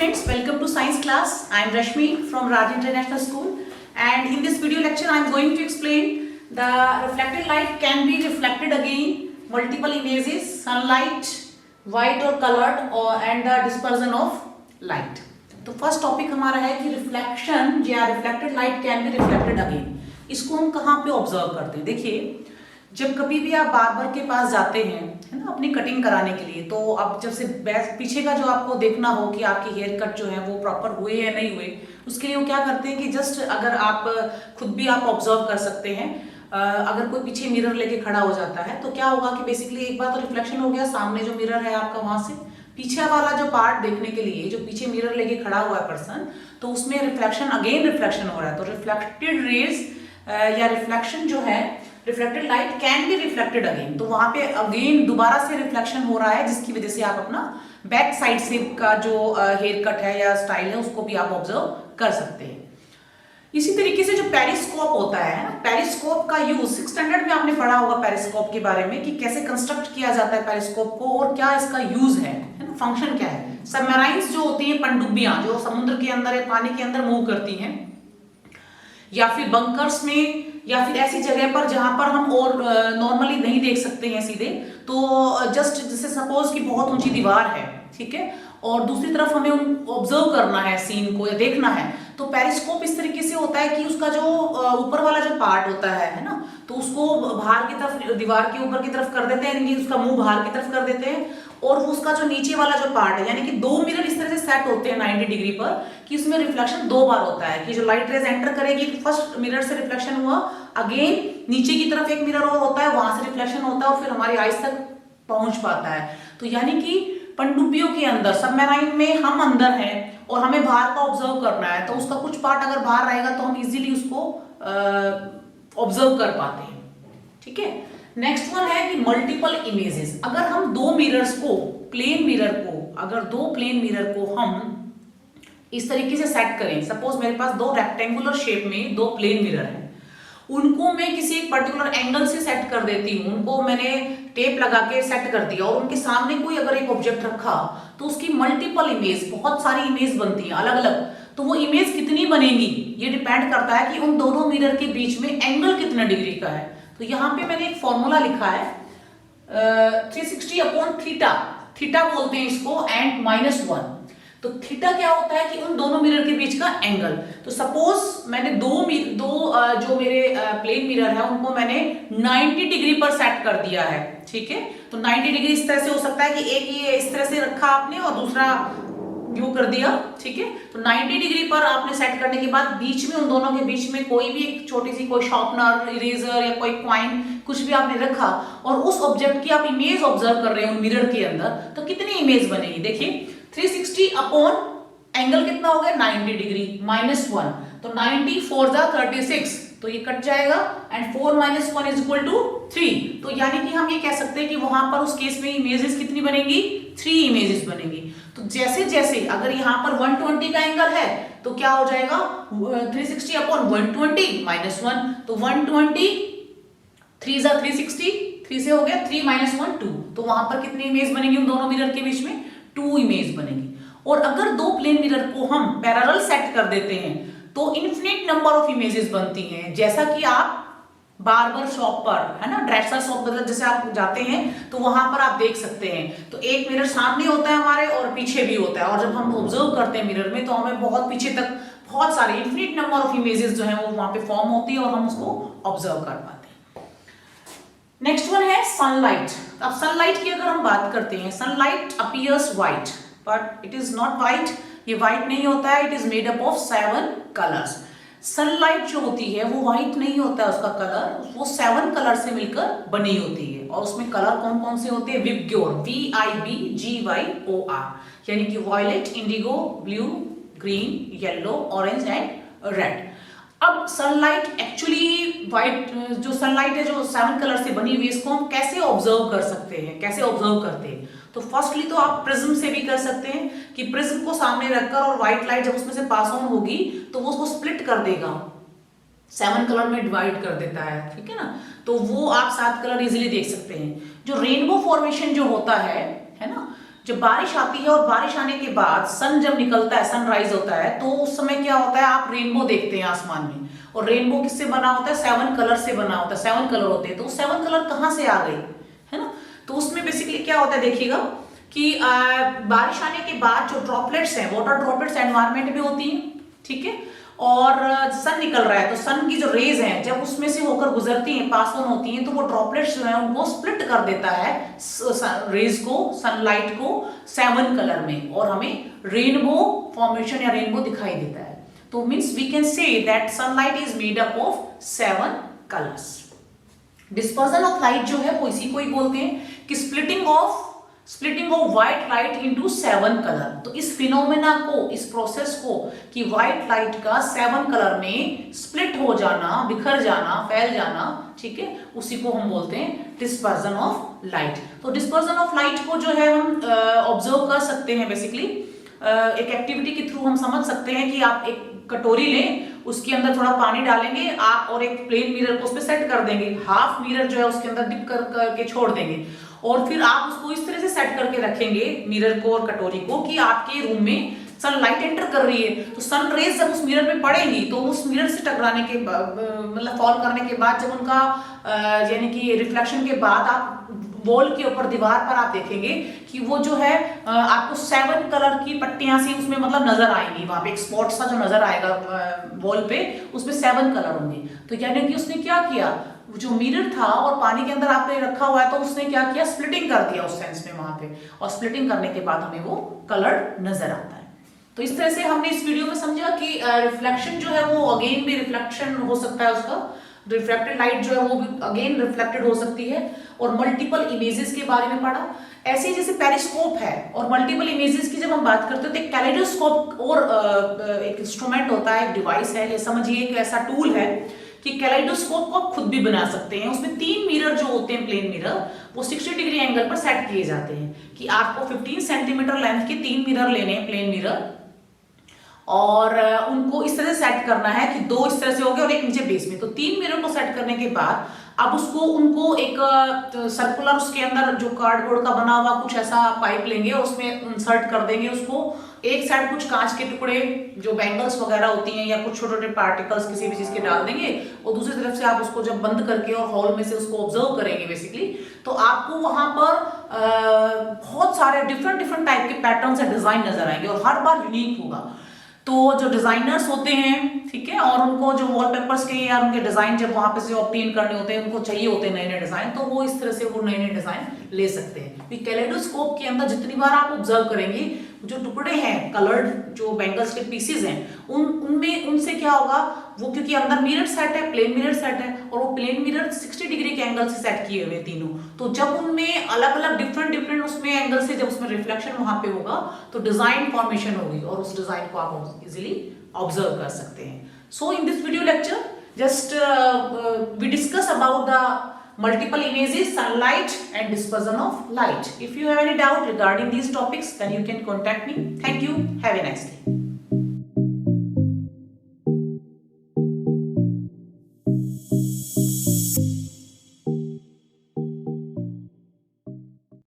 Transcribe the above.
students, welcome to science class. I am Rashmi from Raj International School, and in this video lecture I am going to explain the reflected light can be reflected again, multiple images, sunlight, white or colored, and the dispersion of light. तो first topic हमारा है कि reflection या reflected light can be reflected again. इसको हम कहाँ पे observe करते हैं? देखिए, जब कभी भी आप बार्बर के पास जाते हैं, है ना, अपनी कटिंग कराने के लिए, तो अब जब से पीछे का जो आपको देखना हो कि आपकी हेयर कट जो है वो प्रॉपर हुए या नहीं हुए, उसके लिए वो क्या करते हैं कि जस्ट अगर आप खुद भी आप ऑब्जर्व कर सकते हैं, अगर कोई पीछे मिरर लेके खड़ा हो जाता है तो क्या होगा कि बेसिकली एक बार तो रिफ्लेक्शन हो गया, सामने जो मिरर है आपका वहां से पीछे वाला जो पार्ट देखने के लिए जो पीछे मिरर लेके खड़ा हुआ है पर्सन, तो उसमें रिफ्लेक्शन अगेन रिफ्लेक्शन हो रहा है। तो रिफ्लेक्टेड रेज या रिफ्लेक्शन जो है, reflected light can be reflected again, तो वहां पे अगेन दोबारा से रिफ्लेक्शन हो रहा है, जिसकी वजह से आप अपना बैक साइड से का जो हेयर कट है या स्टाइल है उसको भी आप ऑब्जर्व कर सकते हैं। इसी तरीके से जो पेरिस्कोप होता है ना, पेरिस्कोप का यूज 6th स्टैंडर्ड में आपने पढ़ा होगा पेरिस्कोप के बारे में कि कैसे कंस्ट्रक्ट किया जाता है पेरिस्कोप को और क्या इसका यूज है ना, फंक्शन क्या है। सबमराइन्स जो होती हैं, पनडुब्बियां जो समुद्र के अंदर या पानी के अंदर मूव करती हैं, या फिर बंकर्स में, या फिर ऐसी जगह पर जहां पर हम और नॉर्मली नहीं देख सकते हैं सीधे, तो जस्ट जैसे सपोज कि बहुत ऊंची दीवार है, ठीक है, और दूसरी तरफ हमें ऑब्जर्व करना है सीन को या देखना है, तो पेरिस्कोप इस तरीके से होता है कि उसका जो ऊपर वाला जो पार्ट होता है ना, तो उसको बाहर की तरफ, दीवार के ऊपर की तरफ कर देते हैं, यानी कि उसका मुंह बाहर की तरफ कर देते हैं, और उसका जो नीचे वाला जो पार्ट है, यानी कि दो मिरर इस तरह से सेट होते हैं 90 डिग्री पर कि उसमें रिफ्लेक्शन दो बार होता है कि जो लाइट रेज एंटर करेगी फर्स्ट मिरर से रिफ्लेक्शन हुआ, अगेन नीचे की तरफ एक मिरर और होता है, वहां से रिफ्लेक्शन होता है और फिर हमारी आईज तक पहुंच पाता है। तो यानी कि पनडुब्बियों के अंदर, सबमराइन में हम अंदर हैं और हमें बाहर का ऑब्जर्व करना है, तो उसका कुछ पार्ट अगर बाहर रहेगा तो हम इजीली उसको ऑब्जर्व कर पाते हैं, ठीक है। नेक्स्ट वन है कि मल्टीपल इमेजेस। अगर हम दो मिरर्स को, प्लेन मिरर को, अगर दो प्लेन मिरर को हम इस तरीके से सेट करें, सपोज मेरे पास दो रेक्टेंगुलर शेप में दो प्लेन मिरर हैं, उनको मैं किसी एक पर्टिकुलर एंगल से सेट कर देती हूँ, उनको मैंने टेप लगा के सेट कर दिया और उनके सामने कोई अगर एक ऑब्जेक्ट रखा तो उसकी मल्टीपल इमेज, बहुत सारी इमेज बनती है अलग अलग। तो वो इमेज कितनी बनेगी ये डिपेंड करता है कि उन दोनों मिरर के बीच में एंगल कितने डिग्री का है। तो यहाँ पे मैंने एक फॉर्मूला लिखा है 360 अपॉन थीटा, थीटा बोलते हैं इसको, एंड -1। तो थीटा क्या होता है कि उन दोनों मिरर के बीच का एंगल। तो सपोज मैंने दो जो मेरे प्लेन मिरर है उनको मैंने 90 डिग्री पर सेट कर दिया है, ठीक है। तो 90 डिग्री इस तरह से हो सकता है कि एक ये इस तरह से रखा आपने और दूसरा यू कर दिया, ठीक है। तो 90 डिग्री पर आपने सेट करने के बाद बीच में, उन दोनों के बीच में कोई भी एक छोटी सी कोई शार्पनर, इरेजर या कोई क्वाइन कुछ भी आपने रखा और उस ऑब्जेक्ट की आप इमेज ऑब्जर्व कर रहे हैं उन मिरर के अंदर, तो कितनी इमेज बनेगी? देखिए 360 अपॉन एंगल कितना हो गया 90 डिग्री -1, तो 90 4 जा 36, तो ये कट जाएगा एंड 4 - 1 इज इक्वल टू 3। तो यानी कि हम ये कह सकते हैं कि वहां पर उस केस में इमेजेस कितनी बनेगी? 3 इमेजेस बनेगी। तो जैसे जैसे अगर यहाँ पर 120 का एंगल है तो क्या हो जाएगा 360 अपॉन 120 -1, तो 120 3 जा 360, 3 से हो गया 3 - 1 2, तो वहां पर कितनी इमेज बनेगी उन दोनों मिरर के बीच में? 2 इमेज बनेगी। और अगर दो प्लेन मिरर को हम पैरेलल सेट कर देते हैं तो इन्फिनिट नंबर ऑफ इमेजेस बनती हैं, जैसा कि आप बार्बर शॉप पर, है ना, ड्रेसर शॉप, मतलब जैसे आप जाते हैं तो वहां पर आप देख सकते हैं, तो एक मिरर सामने होता है हमारे और पीछे भी होता है, और जब हम ऑब्जर्व करते हैं मिरर में तो हमें बहुत पीछे तक बहुत सारे इन्फिनिट नंबर ऑफ इमेजेस जो है वो वहां पे फॉर्म होती है और हम उसको ऑब्जर्व कर पाते हैं। नेक्स्ट वन है सनलाइट। अब सनलाइट की अगर हम बात करते हैं, sunlight appears white but it is not white, ये व्हाइट नहीं होता है, it is made up of 7 colours. Sunlight जो होती है वो व्हाइट नहीं होता है, उसका कलर वो 7 कलर से मिलकर बनी होती है, और उसमें कलर कौन कौन से होते हैं? विबग्योर, VIBGYOR, यानी कि violet, indigo, blue, green, yellow, orange and red. अब सनलाइट एक्चुअली व्हाइट, जो सनलाइट है जो 7 कलर से बनी हुई है, इसको हम कैसे ऑब्जर्व कर सकते हैं, कैसे ऑब्जर्व करते हैं? तो फर्स्टली तो आप प्रिज्म से भी कर सकते हैं कि प्रिज्म को सामने रखकर और व्हाइट लाइट जब उसमें से पास ऑन होगी तो वो उसको स्प्लिट कर देगा, 7 कलर में डिवाइड कर देता है, ठीक है ना। तो वो आप 7 कलर इजीली देख सकते हैं। जो रेनबो फॉर्मेशन जो होता है ना, जब बारिश आती है और बारिश आने के बाद सन जब निकलता है, सनराइज होता है, तो उस समय क्या होता है, आप रेनबो देखते हैं आसमान में। और रेनबो किससे बना होता है, 7 कलर से बना होता है, 7 कलर होते हैं। तो 7 कलर कहाँ से आ गए, है ना। तो उसमें बेसिकली क्या होता है, देखिएगा कि बारिश आने के बाद जो ड्रॉपलेट्स हैं, वाटर ड्रॉपलेट्स एनवायरमेंट में होती हैं, ठीक है। और सन निकल रहा है, तो सन की जो रेज हैं जब उसमें से होकर गुजरती हैं, पास ऑन होती हैं, तो वो ड्रॉपलेट्स जो है उनको स्प्लिट कर देता है रेज को, सनलाइट को 7 कलर में, और हमें रेनबो फॉर्मेशन या रेनबो दिखाई देता है। तो means we can say that sunlight is made up of 7 colours. Dispersion of light जो है वो इसी को ही बोलते हैं कि splitting of white light into 7 colour. तो इस फिनोमेना को, इस प्रोसेस को कि व्हाइट लाइट का 7 कलर में स्प्लिट हो जाना, बिखर जाना, फैल जाना, ठीक है, उसी को हम बोलते हैं डिस्पर्जन ऑफ लाइट। तो डिस्पर्जन ऑफ लाइट को जो है हम ऑब्जर्व कर सकते हैं। बेसिकली एक एक्टिविटी के थ्रू हम समझ सकते हैं कि आप एक कटोरी लें, उसके अंदर थोड़ा पानी डालेंगे आप, और एक प्लेन मिरर को उस पर सेट कर देंगे, हाफ मिरर जो है उसके अंदर डिप करके छोड़ देंगे, और फिर आप उसको इस तरह से सेट करके रखेंगे मिरर को और कटोरी को कि आपके रूम में सनलाइट एंटर कर रही है। तो सन रेज जब उस मिरर में पड़ेंगी तो उस मिरर से टकराने के मतलब फॉल करने के बाद, जब उनका यानी कि रिफ्लेक्शन के बाद आप वॉल के ऊपर, दीवार पर आप देखेंगे कि वो जो है आपको 7 कलर की पट्टियां सी उसमें मतलब नजर आएंगी। वहां पे एक स्पॉट सा जो नजर आएगा वॉल पे, उसमें 7 कलर होंगे। तो यानी कि उसने क्या किया, जो मिरर था और पानी के अंदर आपने रखा हुआ है, तो उसने क्या किया, स्प्लिटिंग कर दिया उस सेंस में वहां पे, और स्प्लिटिंग करने के बाद हमें वो कलर नजर आता है। तो इस तरह से हमने इस वीडियो में समझा कि रिफ्लेक्शन जो है वो अगेन भी रिफ्लेक्शन हो सकता है, उसका रिफ्लेक्टेड लाइट जो है वो भी अगेन रिफ्लेक्टेड हो सकती है, और मल्टीपल इमेजेस के बारे में पढ़ा। ऐसे जैसे पेरिस्कोप है और मल्टीपल इमेजेस की जब हम बात करते हैं तो एक कैलेडोस्कोप और एक इंस्ट्रूमेंट होता है, एक डिवाइस है, ये समझिए एक ऐसा टूल है कि कैलेडोस्कोप को आप खुद भी बना सकते हैं। उसमें 3 मिरर जो होते हैं, प्लेन मिरर, वो 60 डिग्री एंगल पर सेट किए जाते हैं कि आपको 15 सेंटीमीटर लेंथ के 3 मिरर लेने हैं, प्लेन मिरर, और उनको इस तरह से सेट करना है कि 2 इस तरह से हो गए और एक नीचे बेस में। तो 3 मिरर को सेट करने के बाद अब उनको एक सर्कुलर, उसके अंदर जो कार्डबोर्ड का बना हुआ कुछ ऐसा पाइप लेंगे और उसमें इंसर्ट कर देंगे उसको। एक साइड कुछ कांच के टुकड़े जो बैंगल्स वगैरह होती हैं या कुछ छोटे छोटे पार्टिकल्स किसी भी चीज के डाल देंगे, और दूसरी तरफ से आप उसको जब बंद करके और हॉल में से उसको ऑब्जर्व करेंगे बेसिकली, तो आपको वहां पर बहुत सारे डिफरेंट टाइप के पैटर्न्स या डिजाइन नजर आएंगे, और हर बार यूनिक होगा। तो जो डिजाइनर्स होते हैं, ठीक है, और उनको जो वॉलपेपर्स के या उनके डिजाइन जब वहां पे से ऑब्टेन करने होते हैं, उनको चाहिए होते हैं नए नए डिजाइन, तो वो इस तरह से वो नए नए डिजाइन ले सकते हैं। कैलेडोस्कोप के अंदर जितनी बार आप ऑब्जर्व करेंगे, जो टुकड़े हैं कलर्ड, जो बैंगल्स के पीसेस हैं, उनमें उनसे क्या होगा, वो क्योंकि अंदर मिरर सेट है, प्लेन मिरर सेट है, और वो प्लेन मिरर 60 डिग्री के एंगल से सेट किए हुए तीनों, तो जब उनमें अलग अलग डिफरेंट उसमें एंगल से जब उसमें रिफ्लेक्शन वहां पे होगा तो डिजाइन फॉर्मेशन होगी, और उस डिजाइन को आप इजिली ऑब्जर्व कर सकते हैं। So in this video lecture just we discuss about the multiple images, sunlight and dispersion of light. If you have any doubt regarding these topics, then you can contact me. Thank you. Have a nice day.